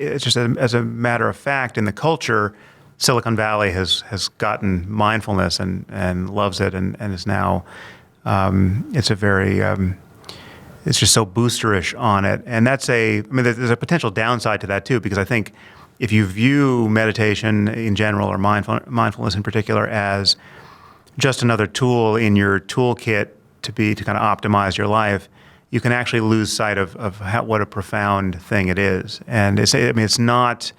it's just as a matter of fact in the culture, Silicon Valley has gotten mindfulness and loves it and is now it's a very it's just so boosterish on it, and there's a potential downside to that too, because I think if you view meditation in general or mindfulness in particular as just another tool in your toolkit to kind of optimize your life, you can actually lose sight of what a profound thing it is. And it's not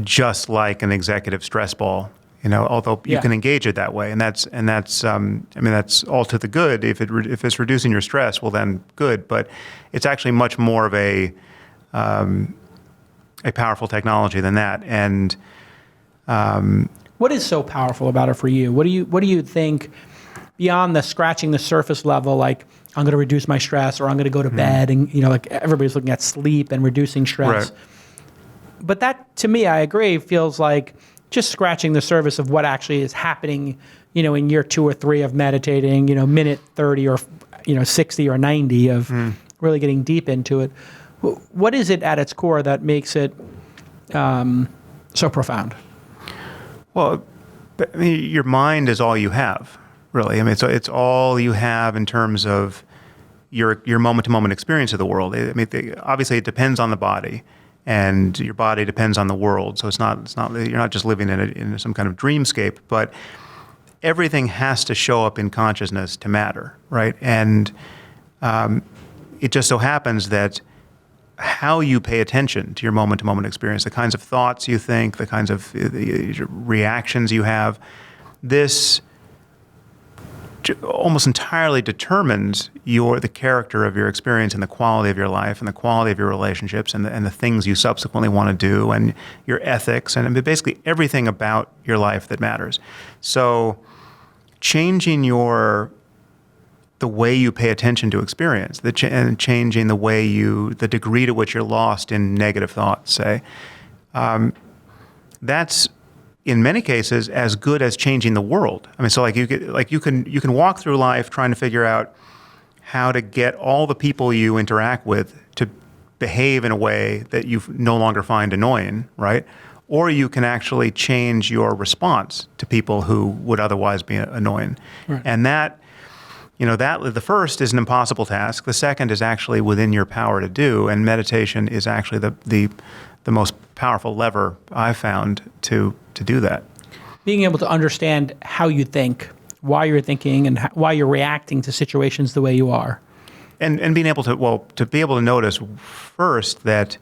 just like an executive stress ball, although you can engage it that way, and that's all to the good. If it's reducing your stress, well then good. But it's actually much more of a powerful technology than that. And what is so powerful about it for you? What do you think beyond the scratching the surface level? Like, I'm going to reduce my stress, or I'm going to go to bed, and like everybody's looking at sleep and reducing stress. Right. But that, to me, I agree, feels like just scratching the surface of what actually is happening, in year 2 or 3 of meditating, minute 30 or 60 or 90 of really getting deep into it. What is it at its core that makes it so profound? Well, your mind is all you have, really. It's all you have in terms of your moment-to-moment experience of the world. Obviously, it depends on the body, and your body depends on the world. So it's not you're not just living in some kind of dreamscape, but everything has to show up in consciousness to matter, right? And it just so happens that how you pay attention to your moment-to-moment experience, the kinds of thoughts you think, the kinds of reactions you have, this almost entirely determines the character of your experience and the quality of your life and the quality of your relationships and the things you subsequently want to do and your ethics and basically everything about your life that matters. So changing the way you pay attention to experience, and changing the degree to which you're lost in negative thoughts, say, that's in many cases as good as changing the world. So you can walk through life trying to figure out how to get all the people you interact with to behave in a way that you no longer find annoying, right? Or you can actually change your response to people who would otherwise be annoying, right. And that the first is an impossible task. The second is actually within your power to do, and meditation is actually the most powerful lever I've found to do that. Being able to understand how you think, why you're thinking, and why you're reacting to situations the way you are. And being able to be able to notice first that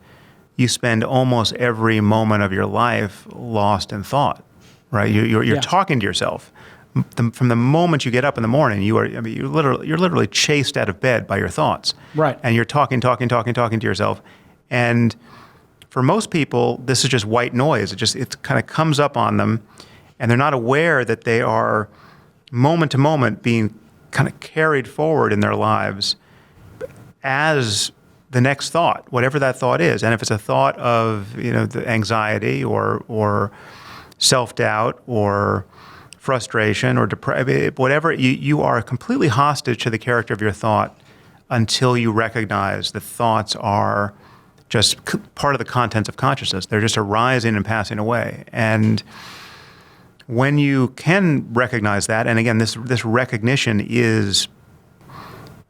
you spend almost every moment of your life lost in thought, right? You're talking to yourself. From the moment you get up in the morning, you're literally chased out of bed by your thoughts. Right. And you're talking to yourself. And for most people, this is just white noise. It kind of comes up on them, and they're not aware that they are moment to moment being kind of carried forward in their lives as the next thought, whatever that thought is. And if it's a thought of the anxiety or self-doubt or frustration or depression, whatever, you are completely hostage to the character of your thought until you recognize that thoughts are just part of the contents of consciousness. They're just arising and passing away. And when you can recognize that, and again, this recognition is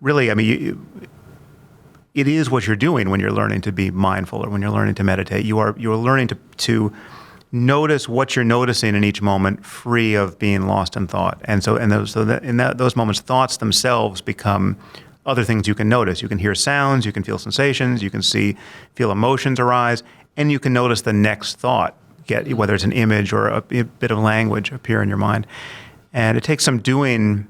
really, it is what you're doing when you're learning to be mindful or when you're learning to meditate. You are learning to notice what you're noticing in each moment, free of being lost in thought. And so, those moments, thoughts themselves become other things you can notice. You can hear sounds, you can feel sensations, you can feel emotions arise, and you can notice the next thought, whether it's an image or a bit of language appear in your mind. And it takes some doing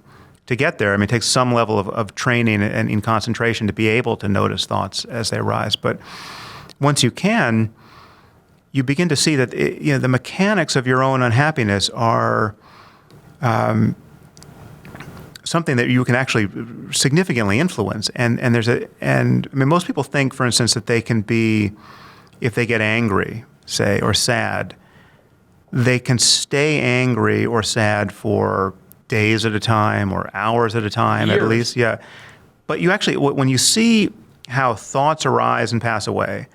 to get there. It takes some level of training and in concentration to be able to notice thoughts as they arise. But once you can, you begin to see that the mechanics of your own unhappiness are something that you can actually significantly influence. And most people think, for instance, that they can be, if they get angry, say, or sad, they can stay angry or sad for days at a time or hours at a time, years. At least, yeah. But you actually, when you see how thoughts arise and pass away,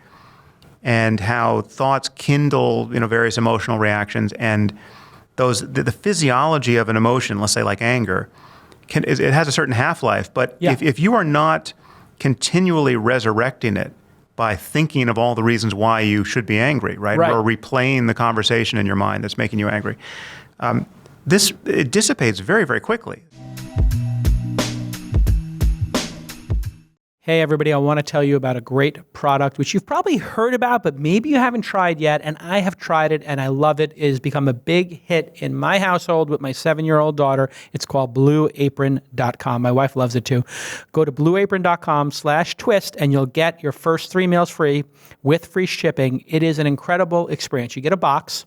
and how thoughts kindle, various emotional reactions, and the physiology of an emotion, let's say like anger, it has a certain half-life. But if you are not continually resurrecting it by thinking of all the reasons why you should be angry, right? Or replaying the conversation in your mind that's making you angry, it dissipates very, very quickly. Hey everybody, I want to tell you about a great product which you've probably heard about, but maybe you haven't tried yet, and I have tried it and I love it. It has become a big hit in my household with my 7-year-old daughter. It's called blueapron.com. My wife loves it too. Go to blueapron.com/twist and you'll get your first 3 meals free with free shipping. It is an incredible experience. You get a box.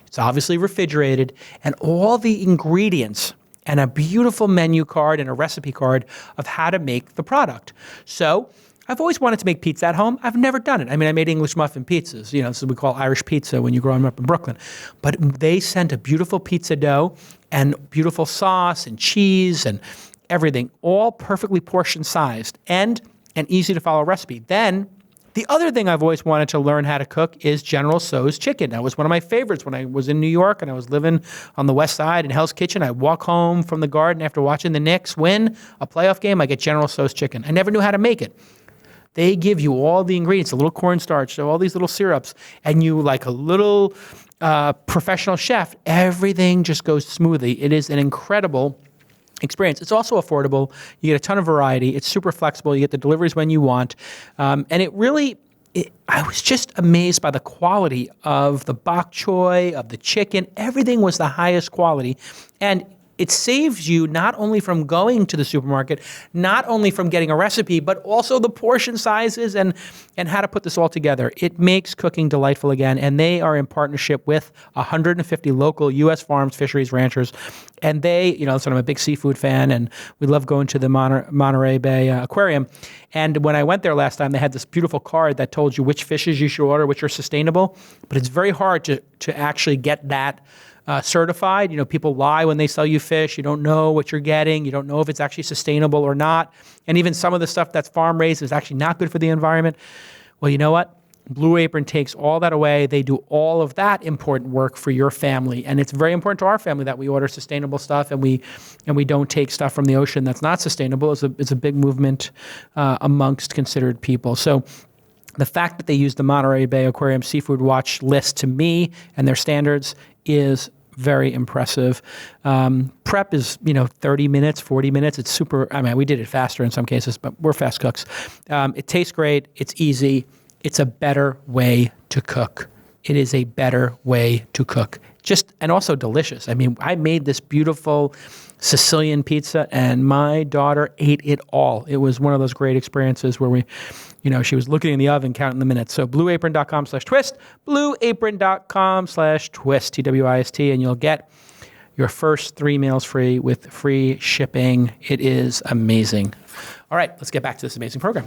It's obviously refrigerated, and all the ingredients and a beautiful menu card and a recipe card of how to make the product. So I've always wanted to make pizza at home. I've never done it. I mean, I made English muffin pizzas. This is what we call Irish pizza when you're growing up in Brooklyn. But they sent a beautiful pizza dough and beautiful sauce and cheese and everything, all perfectly portion sized and an easy to follow recipe. Then the other thing I've always wanted to learn how to cook is General Tso's chicken. That was one of my favorites when I was in New York and I was living on the West Side in Hell's Kitchen. I'd walk home from the Garden after watching the Knicks win a playoff game. I get General Tso's chicken. I never knew how to make it. They give you all the ingredients, a little cornstarch, so all these little syrups, and you, like a little professional chef, everything just goes smoothly. It is an incredible experience. It's also affordable. You get a ton of variety. It's super flexible. You get the deliveries when you want. And I was just amazed by the quality of the bok choy, of the chicken. Everything was the highest quality. And it saves you not only from going to the supermarket, not only from getting a recipe, but also the portion sizes and how to put this all together. It makes cooking delightful again, and they are in partnership with 150 local U.S. farms, fisheries, ranchers, and they, so I'm a big seafood fan, and we love going to the Monterey Bay Aquarium. And when I went there last time, they had this beautiful card that told you which fishes you should order, which are sustainable, but it's very hard to actually get that certified. People lie when they sell you fish. You don't know what you're getting. You don't know if it's actually sustainable or not. And even some of the stuff that's farm raised is actually not good for the environment. Well, you know what? Blue Apron takes all that away. They do all of that important work for your family. And it's very important to our family that we order sustainable stuff and we don't take stuff from the ocean that's not sustainable. It's a big movement amongst considered people. So the fact that they use the Monterey Bay Aquarium Seafood Watch list to me and their standards is very impressive. Prep is, 30 minutes, 40 minutes. It's super, we did it faster in some cases, but we're fast cooks. It tastes great. It's easy. It's a better way to cook. It is a better way to cook. And also delicious. I made this beautiful Sicilian pizza and my daughter ate it all. It was one of those great experiences where she was looking in the oven, counting the minutes. So blueapron.com/twist, blueapron.com/twist, TWIST, and you'll get your first 3 meals free with free shipping. It is amazing. All right, let's get back to this amazing program.